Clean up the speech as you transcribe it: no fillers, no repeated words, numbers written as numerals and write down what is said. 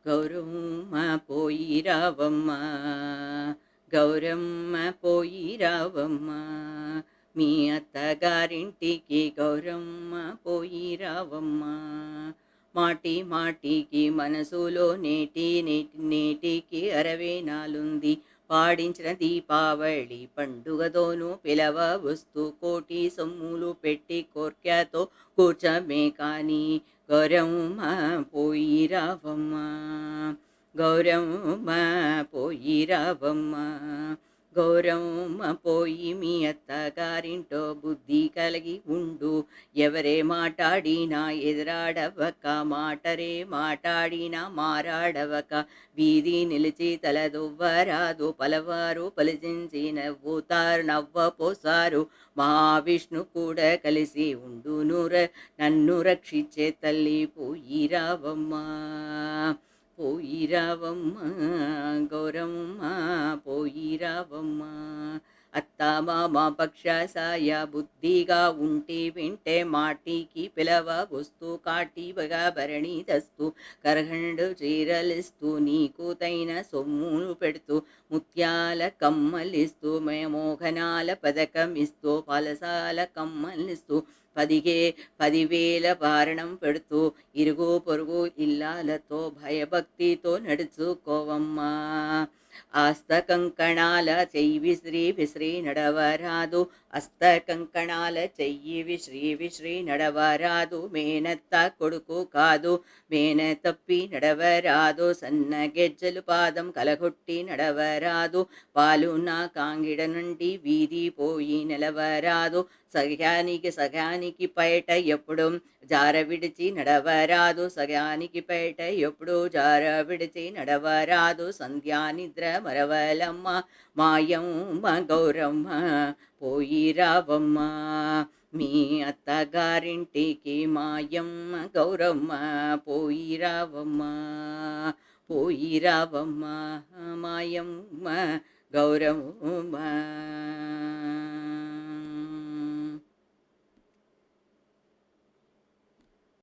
గౌరమ్మ పోయి రావమ్మ, గౌరమ్మ పోయి రావమ్మ, మీ అత్తగారింటికి గౌరమ్మ పోయి రావమ్మ. మాటి మాటికి మనసులో నేటి నేటి నేటికి అరవేనాలుంది, పాడించిన దీపావళి పండుగతోనూ పిలవ వస్తూ కోటి సొమ్ములు పెట్టి కోర్కెతో కూర్చమే కానీ గౌరమ్మ పోయి రావమ్మ, గౌరమ్మ పోయి రావమ్మ. గౌరమ్మ పోయి మీ అత్తగారింటో బుద్ధి కలిగి ఉండు, ఎవరే మాట్లాడినా ఎదురాడవక, మాటరే మాట్లాడినా మారాడవక, వీధి నిలిచి తలదువ్వరాదు, పలవారు పలిచించి నవ్వుతారు నవ్వపోసారు, మహావిష్ణు కూడా కలిసి ఉండునుర, నన్ను రక్షించే తల్లి పోయి రావమ్మ, పోయి రావమ్మ, గౌరమ్మ పోయి రావమ్మ. అత్త మామ పక్షసాయ బుద్ధిగా ఉంటే వింటే మాటికి పిలవ వస్తూ కాటివగా భరణి తెస్తూ కరగండు చీరలిస్తూ నీకు తైన సొమ్ములు పెడుతూ ముత్యాల కమ్మలిస్తూ మోహనాల పథకం ఇస్తూ పలసాల కమ్మలిస్తూ 10,000 పారణం పెడుతూ ఇరుగు పొరుగు ఇల్లాలతో భయభక్తితో నడుచుకోవమ్మా. ఆస్త కంకణాల చెయ్యి విశ్రీ విశ్రీ నడవరాదు, అస్త కంకణాల చెయ్యి విశ్రీ విశ్రీ నడవరాదు, మేనత్త కొడుకు కాదు మేన తప్పి నడవరాదు, సన్న గెజ్జలు పాదం కలగొట్టి నడవరాదు, పాలు నా కాంగిడ నుండి వీధి పోయి నిలవరాదు, సగానికి పైట ఎప్పుడు జార విడిచి నడవరాదు, సగానికి పైట ఎప్పుడు జార విడిచి నడవరాదు, సంధ్యానిద్ర మరవలమ్మ మాయమ్మ గౌరమ్మ పోయి రావమ్మ, మీ అత్తగారింటికి మాయమ్మ గౌరమ్మ పోయి రావమ్మ, పోయి రావమ్మ మాయమ్మ గౌరమ్మ.